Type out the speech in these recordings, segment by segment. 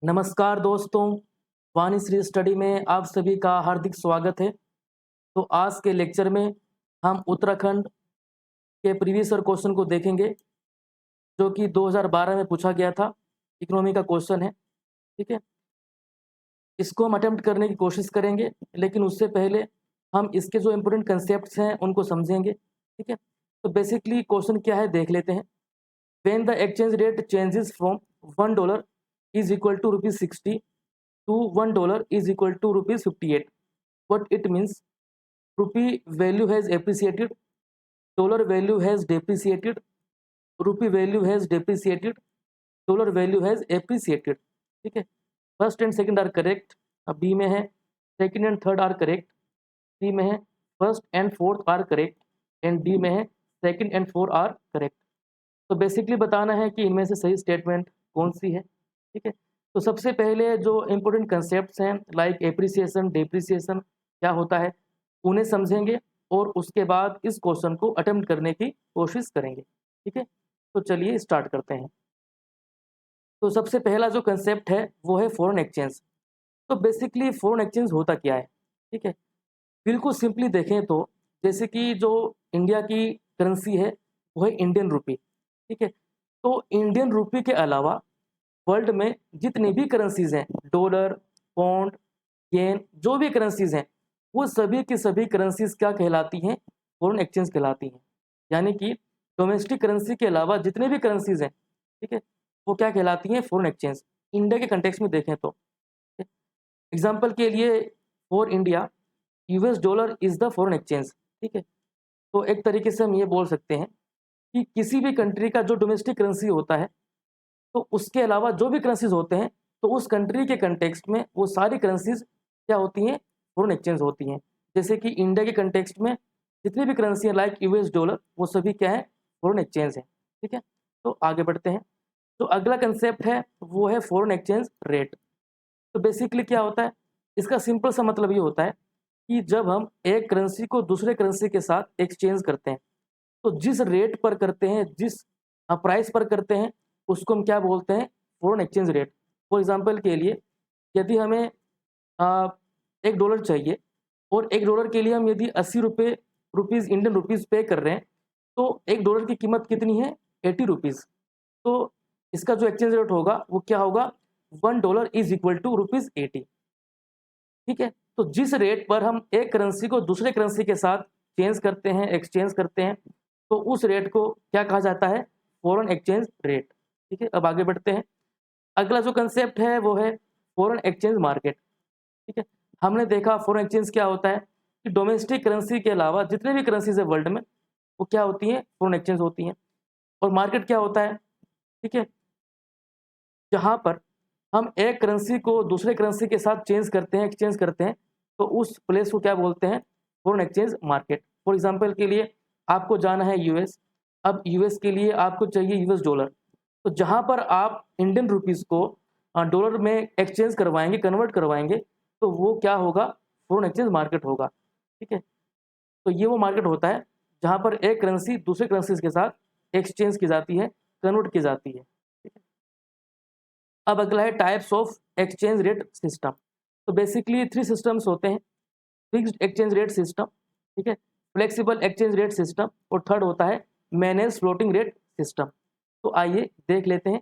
नमस्कार दोस्तों, वाणिश्री स्टडी में आप सभी का हार्दिक स्वागत है। तो आज के लेक्चर में हम उत्तराखंड के प्रीवियस ईयर क्वेश्चन को देखेंगे, जो कि 2012 में पूछा गया था। इकोनॉमी का क्वेश्चन है, ठीक है। इसको हम अटेम्प्ट करने की कोशिश करेंगे, लेकिन उससे पहले हम इसके जो इम्पोर्टेंट कंसेप्ट्स हैं उनको समझेंगे, ठीक है। तो बेसिकली क्वेश्चन क्या है देख लेते हैं। When the exchange rate changes from $1 is equal to ₹60 to $1 is equal to ₹58. What it means? Rupee value has appreciated, dollar value has depreciated, rupee value has depreciated, dollar value has appreciated. ठीक है। First and second are correct, अब B में है second and third are correct, C में है first and fourth are correct, and D में है second and four are correct. तो बेसिकली बताना है कि इनमें से सही स्टेटमेंट कौन सी है, ठीक है। तो सबसे पहले जो इम्पोर्टेंट कंसेप्ट्स हैं लाइक एप्रिसिएशन, डेप्रिसिएशन क्या होता है, उन्हें समझेंगे और उसके बाद इस क्वेश्चन को अटेम्प्ट करने की कोशिश करेंगे, ठीक है। तो चलिए स्टार्ट करते हैं। तो सबसे पहला जो कंसेप्ट है वो है फॉरेन एक्सचेंज। तो बेसिकली फॉरेन एक्सचेंज होता क्या है, ठीक है। बिल्कुल सिंपली देखें तो जैसे कि जो इंडिया की करेंसी है वो है इंडियन रुपी, ठीक है। तो इंडियन रुपी के अलावा वर्ल्ड में जितनी भी करेंसीज हैं, डॉलर, पौंड, येन, जो भी करेंसीज हैं, वो सभी की सभी करेंसीज क्या कहलाती हैं, फॉरेन एक्सचेंज कहलाती हैं। यानी कि डोमेस्टिक करेंसी के अलावा जितने भी करेंसीज हैं, ठीक है, वो क्या कहलाती हैं, फॉरेन एक्सचेंज। इंडिया के कंटेक्स्ट में देखें तो एग्जाम्पल के लिए for India US dollar is the foreign exchange, ठीक है। तो एक तरीके से हम ये बोल सकते हैं कि किसी भी कंट्री का जो डोमेस्टिक करेंसी होता है, तो उसके अलावा जो भी करेंसीज होते हैं, तो उस कंट्री के कंटेक्स्ट में वो सारी करेंसीज क्या होती हैं, फॉरेन एक्सचेंज होती हैं। जैसे कि इंडिया के कंटेक्स्ट में जितनी भी करेंसी है लाइक यूएस डॉलर, वो सभी क्या है, फॉरेन एक्सचेंज है, ठीक है। तो आगे बढ़ते हैं। तो अगला कंसेप्ट है वो है फॉरेन एक्सचेंज रेट। तो बेसिकली क्या होता है, इसका सिंपल सा मतलब ये होता है कि जब हम एक करेंसी को दूसरे करेंसी के साथ एक्सचेंज करते हैं, तो जिस रेट पर करते हैं, जिस प्राइस पर करते हैं, उसको हम क्या बोलते हैं, foreign exchange rate. For example के लिए यदि हमें $1 चाहिए और $1 के लिए हम यदि 80 रुपीज़ इंडियन रुपीज़ पे कर रहे हैं, तो $1 की कीमत कितनी है, 80 रुपीज़। तो इसका जो एक्सचेंज रेट होगा वो क्या होगा, $1 इज इक्वल टू ₹80, ठीक है। तो जिस रेट पर हम एक करेंसी को दूसरे करेंसी के साथ चेंज करते हैं, एक्सचेंज करते हैं, तो उस रेट को क्या कहा जाता है, फॉरेन एक्सचेंज रेट, ठीक है। अब आगे बढ़ते हैं। अगला जो कंसेप्ट है वो है फॉरेन एक्सचेंज मार्केट, ठीक है। हमने देखा फॉरेन एक्सचेंज क्या होता है कि डोमेस्टिक करेंसी के अलावा जितने भी करेंसीज है वर्ल्ड में, वो क्या होती हैं, फॉरेन एक्सचेंज होती हैं। और मार्केट क्या होता है, ठीक है, जहाँ पर हम एक करेंसी को दूसरे करेंसी के साथ चेंज करते हैं, एक्सचेंज करते हैं, तो उस प्लेस को क्या बोलते हैं, foreign exchange market. For example के लिए आपको जाना है यूएस, अब यूएस के लिए आपको चाहिए यूएस डॉलर। तो जहाँ पर आप इंडियन रुपीज़ को डॉलर में एक्सचेंज करवाएंगे, कन्वर्ट करवाएंगे, तो वो क्या होगा, फॉरेन एक्सचेंज मार्केट होगा, ठीक है। तो ये वो मार्केट होता है जहाँ पर एक करेंसी दूसरे करेंसीज के साथ एक्सचेंज की जाती है, कन्वर्ट की जाती है, ठीक है। अब अगला है types of exchange rate system. तो बेसिकली 3 सिस्टम्स होते हैं, फिक्स्ड एक्सचेंज रेट सिस्टम, ठीक है, फ्लेक्सिबल एक्सचेंज रेट सिस्टम, और थर्ड होता है मैनेज फ्लोटिंग रेट सिस्टम। तो आइए देख लेते हैं।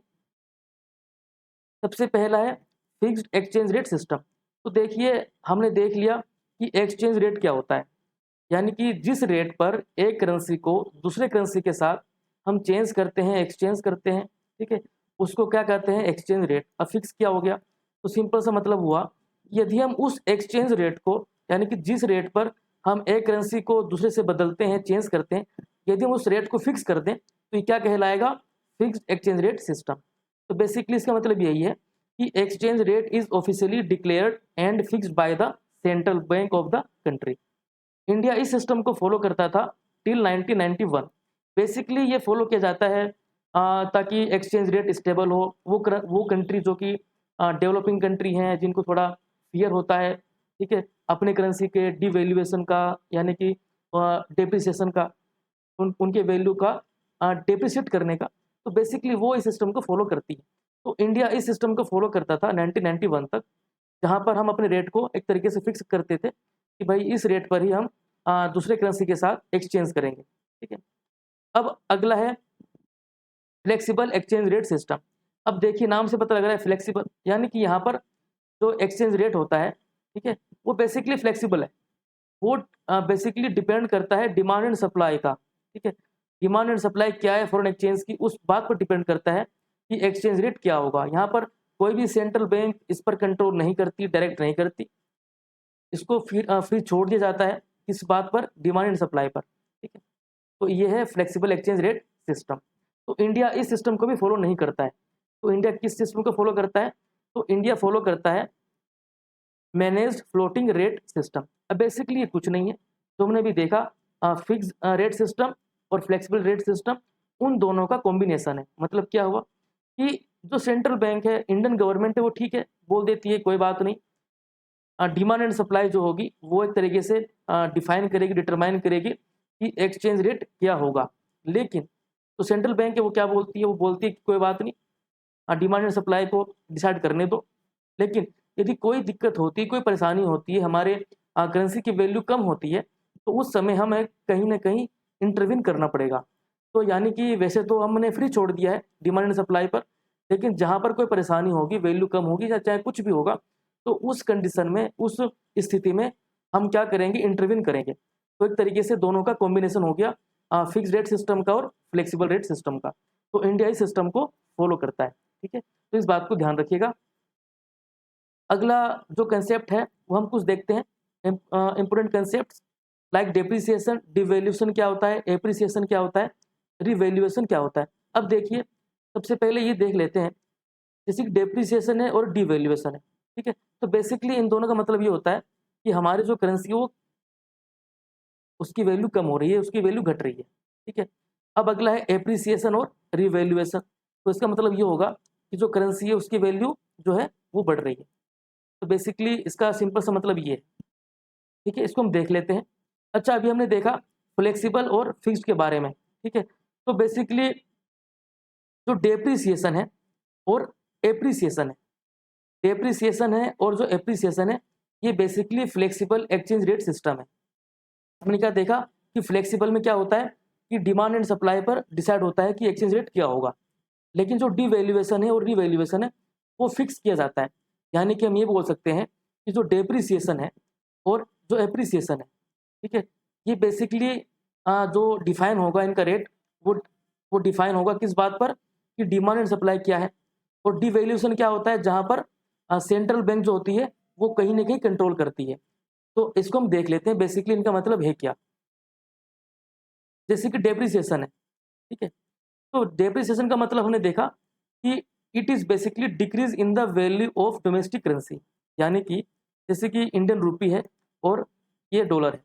सबसे पहला है फिक्स्ड एक्सचेंज रेट सिस्टम। तो देखिए हमने देख लिया कि एक्सचेंज रेट क्या होता है, यानी कि जिस रेट पर एक करेंसी को दूसरे करेंसी के साथ हम चेंज करते हैं, एक्सचेंज करते हैं, ठीक है, उसको क्या कहते हैं, एक्सचेंज रेट। अब फिक्स क्या हो गया, तो सिंपल सा मतलब हुआ, यदि हम उस एक्सचेंज रेट को, यानी कि जिस रेट पर हम एक करेंसी को दूसरे से बदलते हैं, चेंज करते हैं, यदि हम उस रेट को फिक्स कर दें, तो ये क्या कहलाएगा, फिक्स्ड एक्सचेंज रेट सिस्टम। तो बेसिकली इसका मतलब यही है कि exchange rate is officially declared and fixed by the central bank of the country. India इस सिस्टम को फॉलो करता था टिल 1991। बेसिकली ये फॉलो किया जाता है ताकि एक्सचेंज रेट स्टेबल हो। वो कंट्री जो कि डेवलपिंग कंट्री हैं, जिनको थोड़ा फियर होता है, ठीक है, अपने करेंसी के डिवैल्यूएशन का, यानी कि डेप्रिसिएशन का, उनके वैल्यू का डेप्रिसिएट करने का, तो बेसिकली वो इस सिस्टम को फॉलो करती है। तो इंडिया इस सिस्टम को फॉलो करता था 1991 तक, जहाँ पर हम अपने रेट को एक तरीके से फिक्स करते थे कि भाई इस रेट पर ही हम दूसरे करेंसी के साथ एक्सचेंज करेंगे। ठीक है, अब अगला है फ्लेक्सिबल एक्सचेंज रेट सिस्टम। अब देखिए नाम से पता लग रहा है फ्लेक्सिबल, यानी कि यहाँ पर जो एक्सचेंज रेट होता है, ठीक है, वो बेसिकली फ्लेक्सिबल है। वो बेसिकली डिपेंड करता है डिमांड एंड सप्लाई का। ठीक है, डिमांड एंड सप्लाई क्या है फॉरेन एक्सचेंज की, उस बात पर डिपेंड करता है कि एक्सचेंज रेट क्या होगा। यहाँ पर कोई भी सेंट्रल बैंक इस पर कंट्रोल नहीं करती, डायरेक्ट नहीं करती, इसको फ्री छोड़ दिया जाता है किस बात पर, डिमांड एंड सप्लाई पर। ठीक है, तो ये है फ्लेक्सिबल एक्सचेंज रेट सिस्टम। तो इंडिया इस सिस्टम को भी फॉलो नहीं करता है। तो इंडिया किस सिस्टम को फॉलो करता है? तो इंडिया फॉलो करता है मैनेज्ड फ्लोटिंग रेट सिस्टम। अब बेसिकली ये कुछ नहीं है, तुमने भी देखा फिक्स रेट सिस्टम और फ्लेक्सिबल रेट सिस्टम, उन दोनों का कॉम्बिनेशन है। मतलब क्या हुआ कि जो सेंट्रल बैंक है, इंडियन गवर्नमेंट है, वो ठीक है बोल देती है कोई बात नहीं, डिमांड एंड सप्लाई जो होगी वो एक तरीके से डिफाइन करेगी, डिटरमाइन करेगी कि एक्सचेंज रेट क्या होगा। लेकिन तो सेंट्रल बैंक है वो क्या बोलती है, वो बोलती है कि कोई बात नहीं, डिमांड एंड सप्लाई को डिसाइड करने दो। लेकिन यदि कोई दिक्कत होती है, कोई परेशानी होती है, हमारे करेंसी की वैल्यू कम होती है, तो उस समय हमें कहीं ना कहीं इंटरवीन करना पड़ेगा। तो यानी कि वैसे तो हमने फ्री छोड़ दिया है डिमांड एंड सप्लाई पर, लेकिन जहाँ पर कोई परेशानी होगी, वैल्यू कम होगी या चाहे कुछ भी होगा, तो उस कंडीशन में, उस स्थिति में हम क्या करेंगे, इंटरवीन करेंगे। तो एक तरीके से दोनों का कॉम्बिनेशन हो गया फिक्स रेट सिस्टम का और फ्लेक्सिबल रेट सिस्टम का। तो इंडिया इस सिस्टम को फॉलो करता है। ठीक है, तो इस बात को ध्यान रखिएगा। अगला जो कंसेप्ट है वो हम कुछ देखते हैं, important concept like depreciation, devaluation क्या होता है, एप्रिसिएशन क्या होता है, रिवैल्यूएशन क्या होता है। अब देखिए सबसे पहले ये देख लेते हैं, जैसे कि डेप्रिसिएशन है और डिवैल्यूएशन है। ठीक है, तो बेसिकली इन दोनों का मतलब ये होता है कि हमारी जो करेंसी है वो उसकी वैल्यू कम हो रही है, उसकी वैल्यू घट रही है। ठीक है, अब अगला है एप्रिसिएशन और रिवैल्यूएशन। तो इसका मतलब ये होगा कि जो करेंसी है उसकी वैल्यू जो है वो बढ़ रही है। तो बेसिकली इसका सिंपल सा मतलब ये है। ठीक है, इसको हम देख लेते हैं। अच्छा, अभी हमने देखा फ्लेक्सिबल और फिक्स्ड के बारे में। ठीक है, तो बेसिकली जो डेप्रिसिएशन है और एप्रिसिएशन है, डेप्रिसिएशन है और जो एप्रिसिएशन है, ये basically flexible exchange rate system है। हमने क्या देखा कि फ्लेक्सिबल में क्या होता है कि डिमांड एंड सप्लाई पर डिसाइड होता है कि एक्सचेंज रेट क्या होगा। लेकिन जो डिवैल्यूएशन है और रिवैल्यूएशन है वो फिक्स किया जाता है। यानी कि हम ये बोल सकते हैं कि जो डेप्रिसिएशन है और जो एप्रिसिएशन है, ठीक है, ये बेसिकली जो डिफाइन होगा इनका रेट, वो डिफाइन होगा किस बात पर कि डिमांड एंड सप्लाई क्या है। और डिवैल्यूएशन क्या होता है, जहाँ पर सेंट्रल बैंक जो होती है वो कहीं ना कहीं कंट्रोल करती है। तो इसको हम देख लेते हैं बेसिकली इनका मतलब है क्या। जैसे कि डेप्रिसिएशन है, ठीक है, तो डेप्रिसिएशन का मतलब हमने देखा कि it is basically decrease in the value of domestic currency. यानी कि जैसे कि इंडियन रुपी है और ये डॉलर है।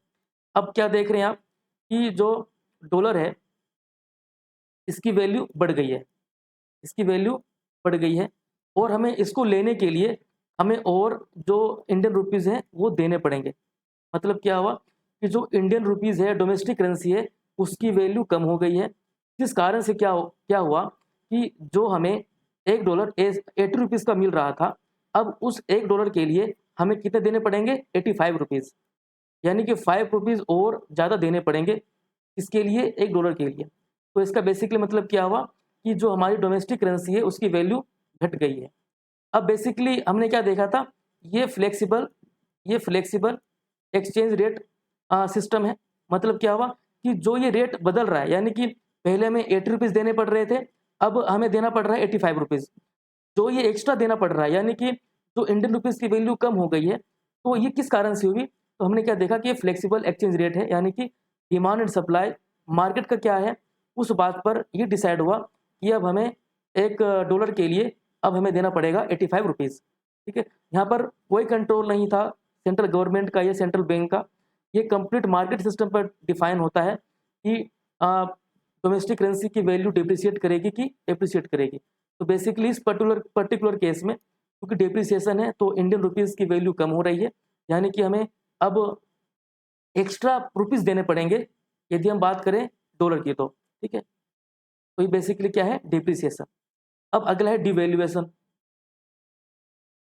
अब क्या देख रहे हैं आप कि जो डॉलर है इसकी वैल्यू बढ़ गई है, इसकी वैल्यू बढ़ गई है, और हमें इसको लेने के लिए हमें और जो इंडियन रुपीज़ हैं वो देने पड़ेंगे। मतलब क्या हुआ कि जो इंडियन रुपीज़ है, डोमेस्टिक करेंसी है, उसकी वैल्यू कम हो गई है। जिस कारण से क्या हुआ कि जो हमें $1 80 रुपीज़ का मिल रहा था, अब उस $1 के लिए हमें कितने देने पड़ेंगे, 85 रुपीज़। यानी कि 5 रुपीज़ और ज़्यादा देने पड़ेंगे, इसके लिए $1 के लिए। तो इसका बेसिकली मतलब क्या हुआ कि जो हमारी डोमेस्टिक करेंसी है उसकी वैल्यू घट गई है। अब बेसिकली हमने क्या देखा था, ये फ्लेक्सिबल एक्सचेंज रेट सिस्टम है। मतलब क्या हुआ कि जो ये रेट बदल रहा है, यानी कि पहले हमें 80 रुपीज़ देने पड़ रहे थे, अब हमें देना पड़ रहा है 85 रुपीज़। जो ये एक्स्ट्रा देना पड़ रहा है, यानी कि जो इंडियन रुपीज़ की वैल्यू कम हो गई है, तो ये किस कारण से होगी। तो हमने क्या देखा कि ये फ्लेक्सिबल एक्सचेंज रेट है, यानी कि डिमांड एंड सप्लाई मार्केट का क्या है उस बात पर ये डिसाइड हुआ कि अब हमें $1 के लिए अब हमें देना पड़ेगा 85 रुपीज़। ठीक है, यहाँ पर कोई कंट्रोल नहीं था सेंट्रल गवर्नमेंट का या सेंट्रल बैंक का, ये कंप्लीट मार्केट सिस्टम पर डिफाइन होता है कि डोमेस्टिक करेंसी की वैल्यू डिप्रिशिएट करेगी कि एप्रिशिएट करेगी। तो बेसिकली इस पर्टिकुलर केस में क्योंकि डिप्रिसिएशन है तो इंडियन रुपीज़ की वैल्यू कम हो रही है, यानी कि हमें अब एक्स्ट्रा रुपीज़ देने पड़ेंगे यदि हम बात करें डॉलर की तो। ठीक है, तो ये बेसिकली क्या है, डिप्रिसिएशन। अब अगला है डिवैल्यूएशन।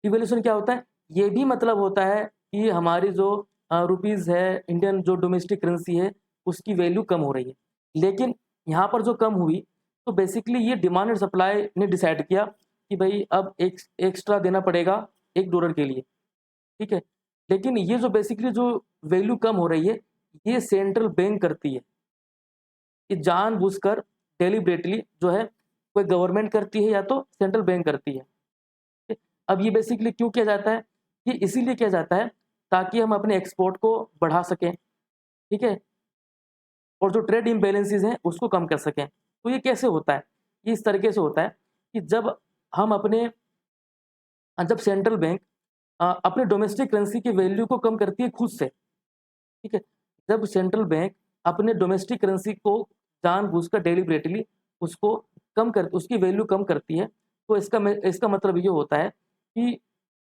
डिवैल्यूएशन क्या होता है? ये भी मतलब होता है कि हमारी जो रुपीज़ है, इंडियन जो डोमेस्टिक करेंसी है, उसकी वैल्यू कम हो रही है। लेकिन यहाँ पर जो कम हुई, तो बेसिकली ये डिमांड एंड सप्लाई ने डिसाइड किया कि भाई अब एक्स्ट्रा देना पड़ेगा $1 के लिए, ठीक है? लेकिन ये जो बेसिकली जो वैल्यू कम हो रही है, ये सेंट्रल बैंक करती है। ये जानबूझकर डेलिबरेटली जो है कोई गवर्नमेंट करती है या तो सेंट्रल बैंक करती है। अब ये बेसिकली क्यों किया जाता है? ये इसीलिए किया जाता है ताकि हम अपने एक्सपोर्ट को बढ़ा सकें, ठीक है? और जो ट्रेड इम्बैलेंसेस हैं उसको कम कर सकें। तो ये कैसे होता है? ये इस तरीके से होता है कि जब हम अपने जब सेंट्रल बैंक अपने डोमेस्टिक करेंसी की वैल्यू को कम करती है खुद से, ठीक है? जब सेंट्रल बैंक अपने डोमेस्टिक करेंसी को जानबूझकर डेलिबरेटली उसको उसकी वैल्यू कम करती है, तो इसका मतलब ये होता है कि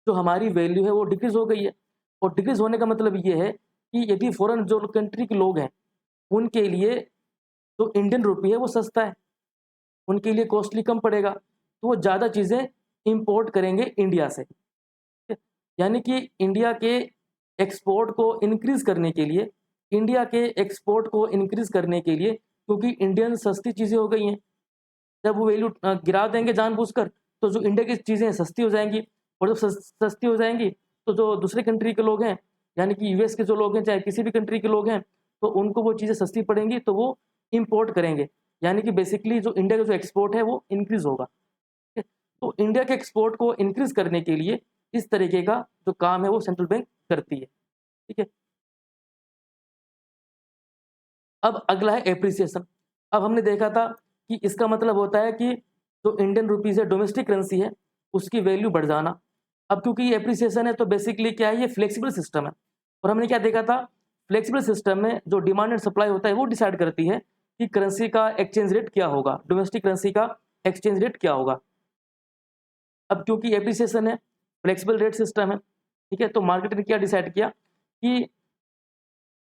जो हमारी वैल्यू है वो डिक्रीज़ हो गई है। और डिक्रीज़ होने का मतलब ये है कि यदि फ़ॉरेन जो कंट्री के लोग हैं, उनके लिए जो इंडियन रूपी है वो सस्ता है, उनके लिए कॉस्टली कम पड़ेगा, तो वो ज़्यादा चीज़ें इम्पोर्ट करेंगे इंडिया से। ठीक है? यानी कि इंडिया के एक्सपोर्ट को इंक्रीज़ करने के लिए क्योंकि इंडियन सस्ती चीज़ें हो गई हैं, जब वो वैल्यू गिरा देंगे जानबूझकर, तो जो इंडिया की चीज़ें सस्ती हो जाएँगी और जब सस्ती हो जाएँगी, तो जो दूसरे कंट्री के लोग हैं, यानी कि यूएस के जो लोग हैं, चाहे किसी भी कंट्री के लोग हैं, तो उनको वो चीज़ें सस्ती पड़ेंगी, तो वो इम्पोर्ट करेंगे। यानी कि बेसिकली जो इंडिया का जो एक्सपोर्ट है, वो इंक्रीज़ होगा। ठीक है? तो इंडिया के एक्सपोर्ट को इंक्रीज़ करने के लिए इस तरीके का जो काम है, वो सेंट्रल बैंक करती है। ठीक है? अब अगला है एप्रिसिएशन। अब हमने देखा था कि इसका मतलब होता है कि जो इंडियन रुपीज़ है, डोमेस्टिक करेंसी है, उसकी वैल्यू बढ़ जाना। अब क्योंकि ये एप्रिसिएशन है, तो बेसिकली क्या है, ये फ्लेक्सिबल सिस्टम है। और हमने क्या देखा था, फ्लेक्सिबल सिस्टम में जो डिमांड एंड सप्लाई होता है, वो डिसाइड करती है कि करेंसी का एक्सचेंज रेट क्या होगा, डोमेस्टिक करेंसी का एक्सचेंज रेट क्या होगा। अब क्योंकि एप्रिसिएशन है, फ्लेक्सिबल रेट सिस्टम है, ठीक है, तो मार्केट ने क्या डिसाइड किया कि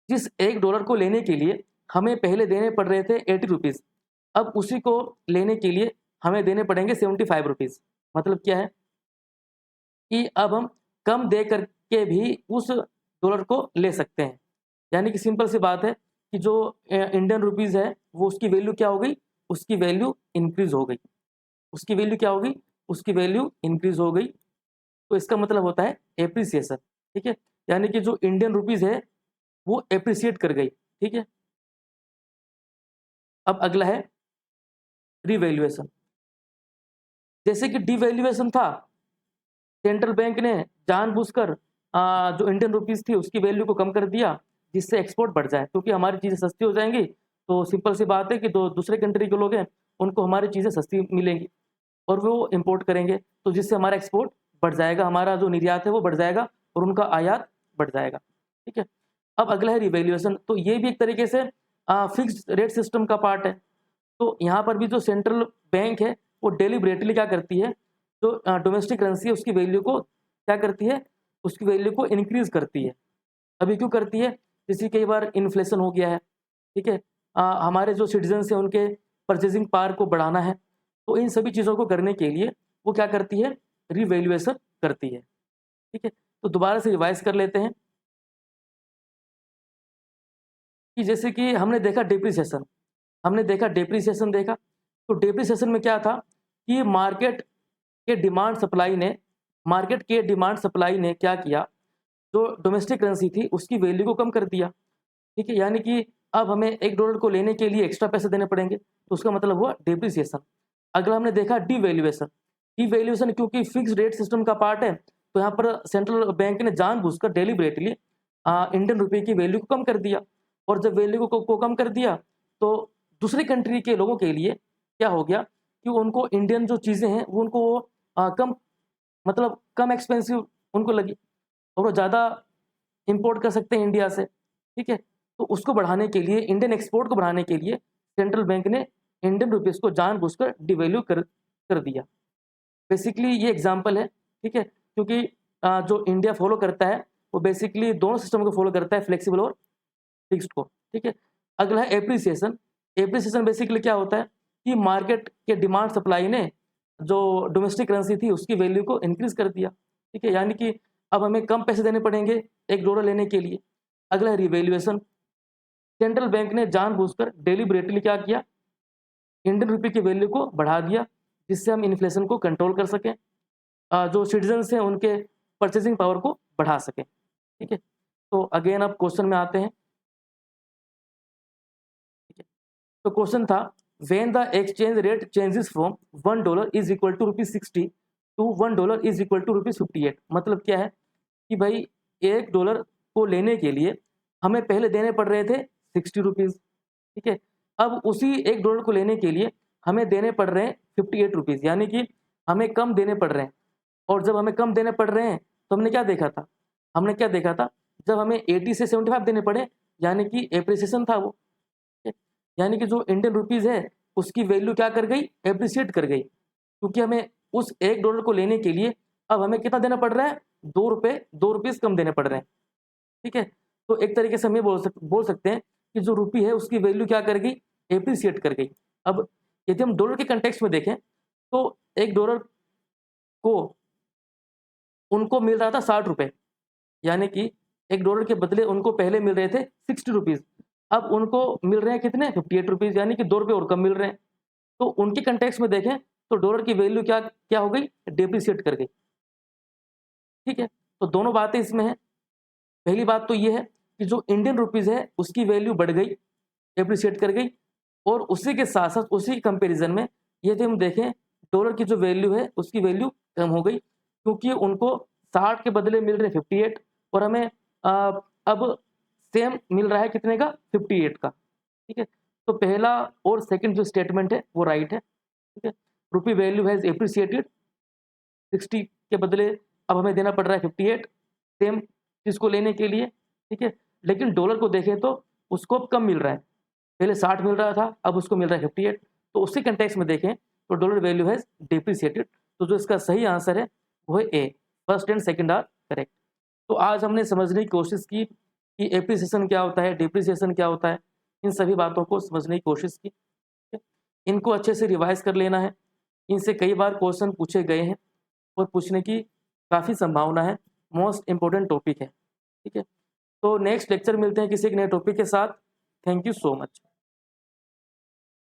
जिस $1 को लेने के लिए हमें पहले देने पड़ रहे थे 80 रुपीज़, अब उसी को लेने के लिए हमें देने पड़ेंगे 75 रुपीज़। मतलब क्या है कि अब हम कम दे करके भी उस डॉलर को ले सकते हैं। यानी कि सिंपल सी बात है कि जो इंडियन रुपीज़ है, वो उसकी वैल्यू क्या हो गई? उसकी वैल्यू इंक्रीज़ हो गई। उसकी वैल्यू क्या हो गई? उसकी वैल्यू इंक्रीज़ हो गई। तो इसका मतलब होता है एप्रिसिएशन, ठीक है? यानी कि जो इंडियन रुपीज़ है, वो एप्रिशिएट कर गई, ठीक है? अब अगला है रिवैल्यूएशन। जैसे कि डिवैल्यूएशन था, सेंट्रल बैंक ने जानबूझकर जो इंडियन रुपीज़ थी उसकी वैल्यू को कम कर दिया, जिससे एक्सपोर्ट बढ़ जाए, क्योंकि हमारी चीज़ें सस्ती हो जाएँगी, तो सिंपल सी बात है कि जो दूसरे कंट्री के लोग हैं, उनको हमारी चीज़ें सस्ती मिलेंगी और वो इम्पोर्ट करेंगे, तो जिससे हमारा एक्सपोर्ट बढ़ जाएगा, हमारा जो निर्यात है वो बढ़ जाएगा और उनका आयात बढ़ जाएगा, ठीक है? अब अगला है रिवैल्यूएशन, तो ये भी एक तरीके से फिक्स्ड रेट सिस्टम का पार्ट है। तो यहाँ पर भी जो सेंट्रल बैंक है, वो डेलिबरेटली क्या करती है, जो डोमेस्टिक करेंसी है उसकी वैल्यू को क्या करती है, उसकी वैल्यू को इंक्रीज़ करती है। अभी क्यों करती है? जैसे कई बार इन्फ्लेशन हो गया है, ठीक है? हमारे जो सिटीज़न्स हैं उनके परचेज़िंग पावर को बढ़ाना है, तो इन सभी चीज़ों को करने के लिए वो क्या करती है, रिवैल्यूएशन करती है, ठीक है? तो दोबारा से रिवाइज़ कर लेते हैं कि जैसे कि हमने देखा डेप्रिसिएशन देखा, तो डेप्रिसिएशन में क्या था कि मार्केट के डिमांड सप्लाई ने क्या किया, जो डोमेस्टिक करेंसी थी उसकी वैल्यू को कम कर दिया, ठीक है? यानी कि अब हमें $1 को लेने के लिए एक्स्ट्रा पैसे देने पड़ेंगे, तो उसका मतलब हुआ डेप्रिसिएशन। अगला हमने देखा डिवैल्यूएशन। डिवैल्यूएशन क्योंकि फिक्स्ड रेट सिस्टम का पार्ट है, तो यहाँ पर सेंट्रल बैंक ने जानबूझकर डेलिबरेटली इंडियन रुपये की वैल्यू को कम कर दिया, और जब वैल्यू को कम कर दिया, तो दूसरी कंट्री के लोगों के लिए क्या हो गया कि उनको इंडियन जो चीज़ें हैं वो उनको कम, मतलब कम एक्सपेंसिव उनको लगी और वो ज़्यादा इम्पोर्ट कर सकते हैं इंडिया से, ठीक है? तो उसको बढ़ाने के लिए, इंडियन एक्सपोर्ट को बढ़ाने के लिए सेंट्रल बैंक ने इंडियन रुपीज़ को जानबूझकर डिवैल्यू कर दिया। बेसिकली ये एग्ज़ाम्पल है, ठीक है? क्योंकि जो इंडिया फ़ॉलो करता है, वो बेसिकली दोनों सिस्टम को फ़ॉलो करता है, फ्लेक्सिबल और फिक्स्ड को, ठीक है? अगला है एप्रिसिएशन। एप्रिसिएशन बेसिकली क्या होता है कि मार्केट के डिमांड सप्लाई ने जो डोमेस्टिक करेंसी थी उसकी वैल्यू को इंक्रीज़ कर दिया। ठीक है, यानी कि अब हमें कम पैसे देने पड़ेंगे $1 लेने के लिए। अगला है रिवैल्यूएशन। सेंट्रल बैंक ने जानबूझकर डेलिबरेटली क्या किया, इंडियन रुपये की वैल्यू को बढ़ा दिया, जिससे हम इन्फ्लेशन को कंट्रोल कर सकें, जो सिटीजन्स हैं उनके परचेजिंग पावर को बढ़ा सकें। ठीक है, तो अगेन अब क्वेश्चन में आते हैं। ठीक है, तो क्वेश्चन था when the exchange rate changes from $1 is equal to ₹60 to $1 is equal to ₹58। मतलब क्या है कि भाई $1 को लेने के लिए हमें पहले देने पड़ रहे थे 60 रुपीज़। ठीक है, अब उसी $1 को लेने के लिए हमें देने पड़ रहे हैं 58 रुपीज़, यानी कि हमें कम देने पड़ रहे हैं। और जब हमें कम देने पड़ रहे हैं तो हमने क्या देखा था, जब हमें 80 से 75 देने पड़े, यानी कि एप्रिसिएशन था वो। यानी कि जो इंडियन रुपीज़ है उसकी वैल्यू क्या कर गई, एप्रिसिएट कर गई, क्योंकि हमें उस $1 को लेने के लिए अब हमें कितना देना पड़ रहा है, ₹2 कम देने पड़ रहे हैं। ठीक है, तो एक तरीके से हम ये बोल सकते हैं कि जो रुपी है उसकी वैल्यू क्या कर गई, एप्रिसिएट कर गई। अब यदि हम डॉलर के कंटेक्स्ट में देखें तो $1 को उनको मिल रहा था 60 रुपये, यानी कि $1 के बदले उनको पहले मिल रहे थे 60 रुपीज़, अब उनको मिल रहे हैं कितने, 58 रुपीज़, यानी कि ₹2 और कम मिल रहे हैं। तो उनके कंटेक्स्ट में देखें तो डॉलर की वैल्यू क्या क्या हो गई, डेप्रिसिएट कर गई। ठीक है, तो दोनों बातें इसमें हैं। पहली बात तो ये है कि जो इंडियन रुपीज़ है उसकी वैल्यू बढ़ गई, एप्रिसिएट कर गई, और उसी के साथ साथ उसी कंपैरिजन में यदि हम देखें डॉलर की जो वैल्यू है उसकी वैल्यू कम हो गई, क्योंकि उनको 60 के बदले मिल रहे 58 और हमें अब सेम मिल रहा है कितने का, 58 का। ठीक है, तो पहला और सेकंड जो स्टेटमेंट है वो राइट है। ठीक है, रुपी वैल्यू हैज एप्रिसिएटेड, 60 के बदले अब हमें देना पड़ रहा है 58 सेम चीज़ को लेने के लिए। ठीक है, लेकिन डॉलर को देखें तो उसको अब कम मिल रहा है, पहले 60 मिल रहा था, अब उसको मिल रहा है 58। तो उसी कंटेक्स्ट में देखें तो डॉलर वैल्यू हैज डिप्रिसिएटेड। तो जो इसका सही आंसर है वो है A, first and second are correct. तो आज हमने समझने की कोशिश की कि एप्रिसिएशन क्या होता है, डिप्रिसिएशन क्या होता है, इन सभी बातों को समझने की कोशिश की। इनको अच्छे से रिवाइज कर लेना है, इनसे कई बार क्वेश्चन पूछे गए हैं और पूछने की काफ़ी संभावना है, मोस्ट इम्पोर्टेंट टॉपिक है। ठीक है, तो नेक्स्ट लेक्चर मिलते हैं किसी एक नए टॉपिक के साथ। Thank you so much.